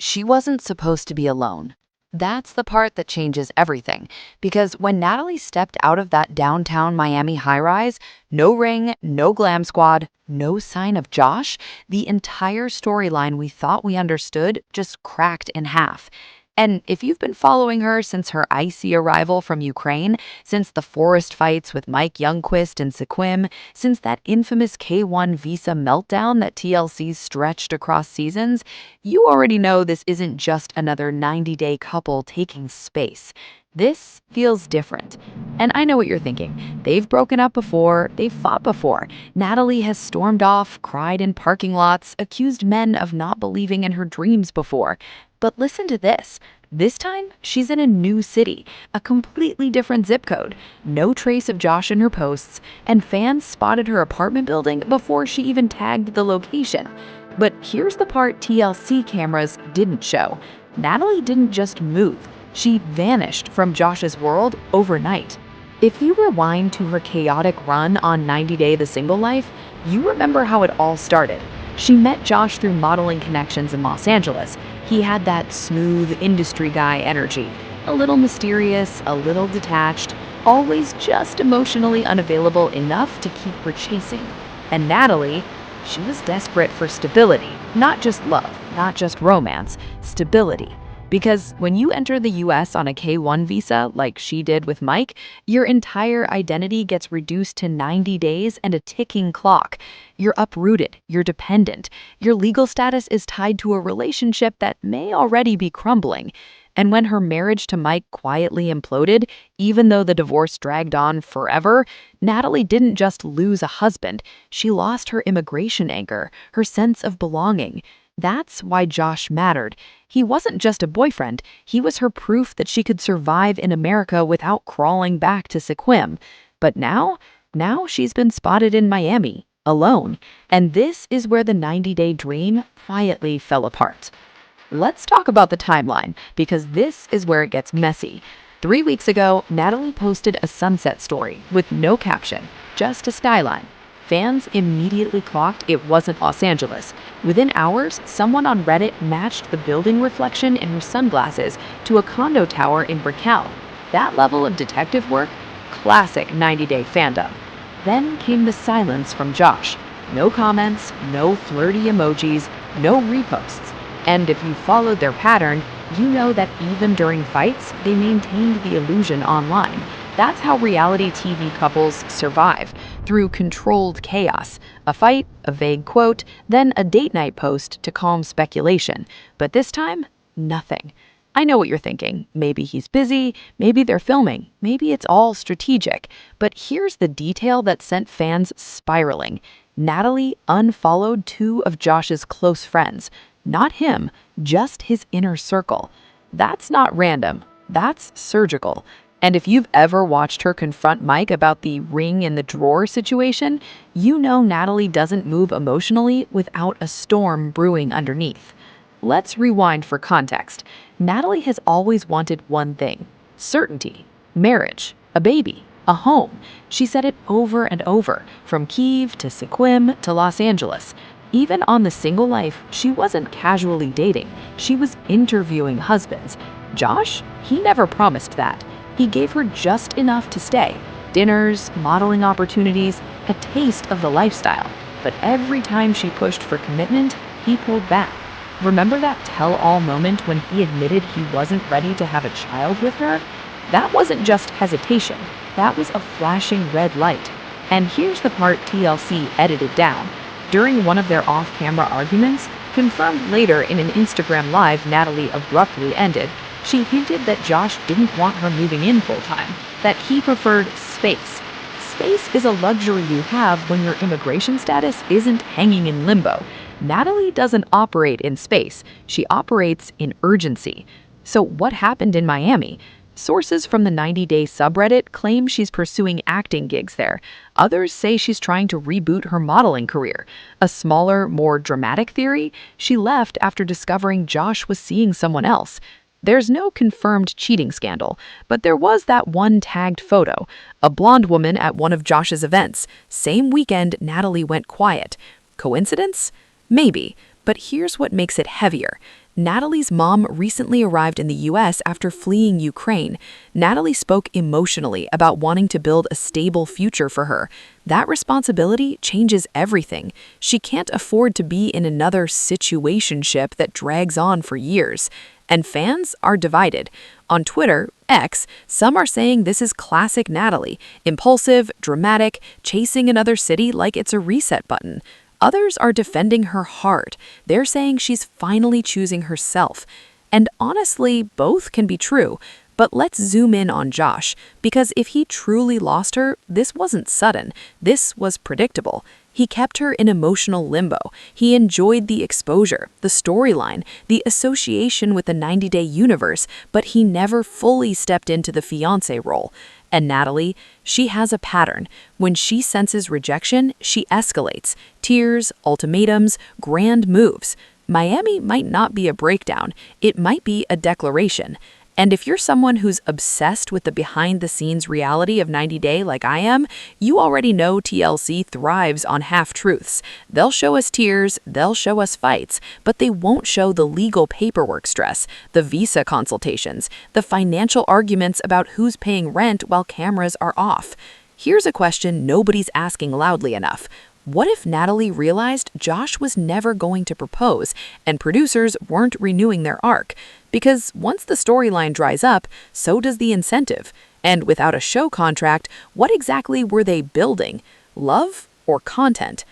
she wasn't supposed to be alone. That's the part that changes everything, because when Natalie stepped out of that downtown Miami high-rise, no ring, no glam squad, no sign of Josh, the entire storyline we thought we understood just cracked in half. And if you've been following her since her icy arrival from Ukraine, since the forest fights with Mike Youngquist and Sequim, since that infamous K1 visa meltdown that TLC stretched across seasons, you already know this isn't just another 90-day couple taking space. This feels different. And I know what you're thinking. They've broken up before, they've fought before. Natalie has stormed off, cried in parking lots, accused men of not believing in her dreams before. But listen to this. This time, she's in a new city, a completely different zip code, no trace of Josh in her posts, and fans spotted her apartment building before she even tagged the location. But here's the part TLC cameras didn't show. Natalie didn't just move. She vanished from Josh's world overnight. If you rewind to her chaotic run on 90 Day the Single Life, you remember how it all started. She met Josh through modeling connections in Los Angeles. He had that smooth industry guy energy, a little mysterious, a little detached, always just emotionally unavailable enough to keep her chasing. And Natalie, she was desperate for stability, not just love, not just romance, stability. Because when you enter the US on a K1 visa, like she did with Mike, your entire identity gets reduced to 90 days and a ticking clock. You're uprooted, you're dependent, your legal status is tied to a relationship that may already be crumbling. And when her marriage to Mike quietly imploded, even though the divorce dragged on forever, Natalie didn't just lose a husband, she lost her immigration anchor, her sense of belonging. That's why Josh mattered. He wasn't just a boyfriend, he was her proof that she could survive in America without crawling back to Sequim. But now she's been spotted in Miami, alone. And this is where the 90-day dream quietly fell apart. Let's talk about the timeline, because this is where it gets messy. 3 weeks ago, Natalie posted a sunset story with no caption, just a skyline. Fans immediately clocked it wasn't Los Angeles. Within hours, someone on Reddit matched the building reflection in her sunglasses to a condo tower in Breakup. That level of detective work? Classic 90-day fandom. Then came the silence from Josh. No comments, no flirty emojis, no reposts. And if you followed their pattern, you know that even during fights, they maintained the illusion online. That's how reality TV couples survive, through controlled chaos. A fight, a vague quote, then a date night post to calm speculation. But this time, nothing. I know what you're thinking. Maybe he's busy, maybe they're filming, maybe it's all strategic. But here's the detail that sent fans spiraling. Natalie unfollowed 2 of Josh's close friends. Not him, just his inner circle. That's not random. That's surgical. And if you've ever watched her confront Mike about the ring in the drawer situation, you know Natalie doesn't move emotionally without a storm brewing underneath. Let's rewind for context. Natalie has always wanted one thing: certainty, marriage, a baby, a home. She said it over and over, from Kyiv to Sequim to Los Angeles. Even on The Single Life, she wasn't casually dating. She was interviewing husbands. Josh, he never promised that. He gave her just enough to stay. Dinners, modeling opportunities, a taste of the lifestyle. But every time she pushed for commitment, he pulled back. Remember that tell-all moment when he admitted he wasn't ready to have a child with her? That wasn't just hesitation. That was a flashing red light. And here's the part TLC edited down. During one of their off-camera arguments, confirmed later in an Instagram Live Natalie abruptly ended, she hinted that Josh didn't want her moving in full-time, that he preferred space. Space is a luxury you have when your immigration status isn't hanging in limbo. Natalie doesn't operate in space, she operates in urgency. So what happened in Miami? Sources from the 90-Day subreddit claim she's pursuing acting gigs there. Others say she's trying to reboot her modeling career. A smaller, more dramatic theory? She left after discovering Josh was seeing someone else. There's no confirmed cheating scandal, but there was that one tagged photo, a blonde woman at one of Josh's events. Same weekend, Natalie went quiet. Coincidence? Maybe, but here's what makes it heavier. Natalie's mom recently arrived in the US after fleeing Ukraine. Natalie spoke emotionally about wanting to build a stable future for her. That responsibility changes everything. She can't afford to be in another situationship that drags on for years. And fans are divided. On Twitter, X, some are saying this is classic Natalie, impulsive, dramatic, chasing another city like it's a reset button. Others are defending her hard. They're saying she's finally choosing herself. And honestly, both can be true. But let's zoom in on Josh, because if he truly lost her, this wasn't sudden. This was predictable. He kept her in emotional limbo. He enjoyed the exposure, the storyline, the association with the 90-day universe, but he never fully stepped into the fiancé role. And Natalie, she has a pattern. When she senses rejection, she escalates. Tears, ultimatums, grand moves. Miami might not be a breakdown. It might be a declaration. And if you're someone who's obsessed with the behind-the-scenes reality of 90 Day like I am, you already know TLC thrives on half-truths. They'll show us tears, they'll show us fights, but they won't show the legal paperwork stress, the visa consultations, the financial arguments about who's paying rent while cameras are off. Here's a question nobody's asking loudly enough. What if Natalie realized Josh was never going to propose and producers weren't renewing their arc? Because once the storyline dries up, so does the incentive. And without a show contract, what exactly were they building? Love or content?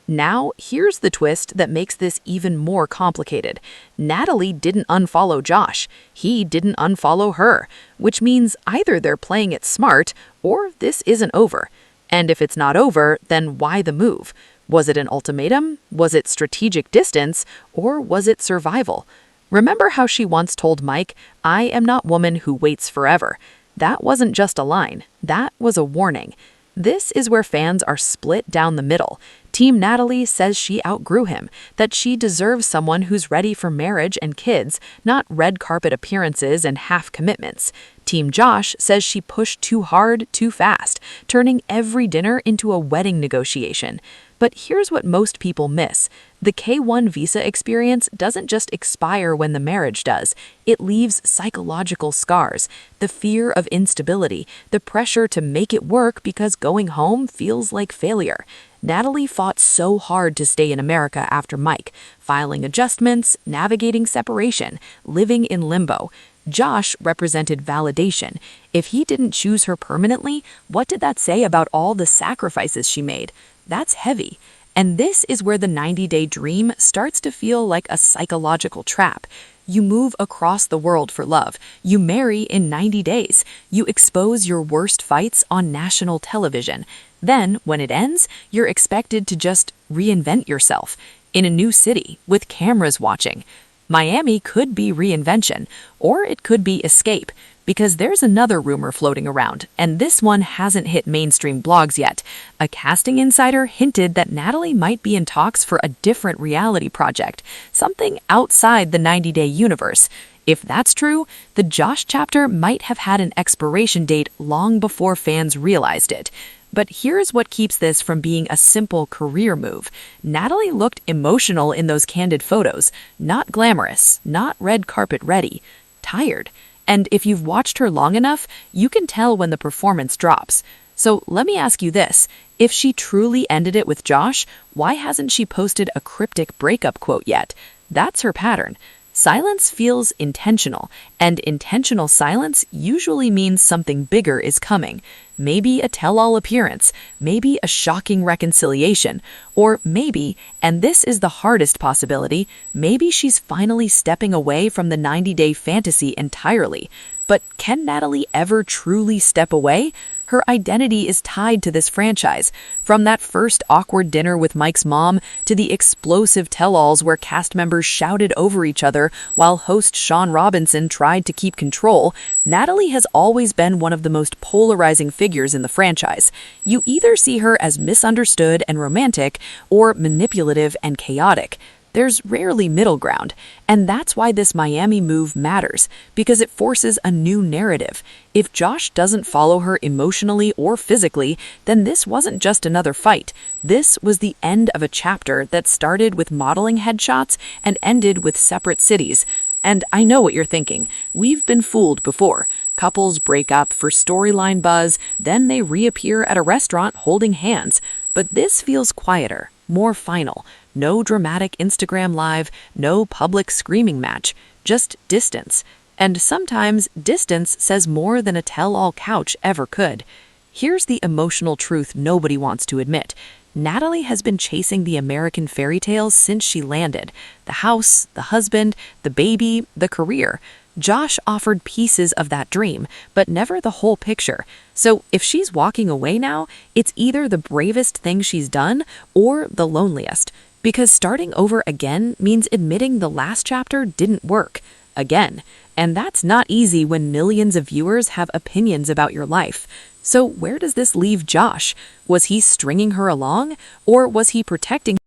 Now, here's the twist that makes this even more complicated. Natalie didn't unfollow Josh. He didn't unfollow her, which means either they're playing it smart or this isn't over. And if it's not over, then why the move? Was it an ultimatum? Was it strategic distance? Or was it survival? Remember how she once told Mike, "I am not woman who waits forever." That wasn't just a line. That was a warning. This is where fans are split down the middle. Team Natalie says she outgrew him, that she deserves someone who's ready for marriage and kids, not red carpet appearances and half commitments. Team Josh says she pushed too hard, too fast, turning every dinner into a wedding negotiation. But here's what most people miss. The K-1 visa experience doesn't just expire when the marriage does. It leaves psychological scars, the fear of instability, the pressure to make it work because going home feels like failure. Natalie fought so hard to stay in America after Mike, filing adjustments, navigating separation, living in limbo. Josh represented validation. If he didn't choose her permanently, what did that say about all the sacrifices she made? That's heavy. And this is where the 90-day dream starts to feel like a psychological trap. You move across the world for love. You marry in 90 days. You expose your worst fights on national television. Then, when it ends, you're expected to just reinvent yourself in a new city with cameras watching. Miami could be reinvention, or it could be escape, because there's another rumor floating around, and this one hasn't hit mainstream blogs yet. A casting insider hinted that Natalie might be in talks for a different reality project, something outside the 90-day universe. If that's true, the Josh chapter might have had an expiration date long before fans realized it. But here's what keeps this from being a simple career move. Natalie looked emotional in those candid photos, not glamorous, not red carpet ready, tired. And if you've watched her long enough, you can tell when the performance drops. So let me ask you this. If she truly ended it with Josh, why hasn't she posted a cryptic breakup quote yet? That's her pattern. Silence feels intentional, and intentional silence usually means something bigger is coming. Maybe a tell-all appearance, maybe a shocking reconciliation, or maybe, and this is the hardest possibility, maybe she's finally stepping away from the 90-day fantasy entirely. But can Natalie ever truly step away? Her identity is tied to this franchise. From that first awkward dinner with Mike's mom to the explosive tell-alls where cast members shouted over each other while host Sean Robinson tried to keep control, Natalie has always been one of the most polarizing figures in the franchise. You either see her as misunderstood and romantic or manipulative and chaotic. There's rarely middle ground, and that's why this Miami move matters, because it forces a new narrative. If Josh doesn't follow her emotionally or physically, then this wasn't just another fight. This was the end of a chapter that started with modeling headshots and ended with separate cities. And I know what you're thinking. We've been fooled before. Couples break up for storyline buzz, then they reappear at a restaurant holding hands. But this feels quieter, more final. No dramatic Instagram live, no public screaming match, just distance. And sometimes distance says more than a tell-all couch ever could. Here's the emotional truth nobody wants to admit. Natalie has been chasing the American fairy tales since she landed. The house, the husband, the baby, the career. Josh offered pieces of that dream, but never the whole picture. So if she's walking away now, it's either the bravest thing she's done or the loneliest. Because starting over again means admitting the last chapter didn't work. Again. And that's not easy when millions of viewers have opinions about your life. So where does this leave Josh? Was he stringing her along, or was he protecting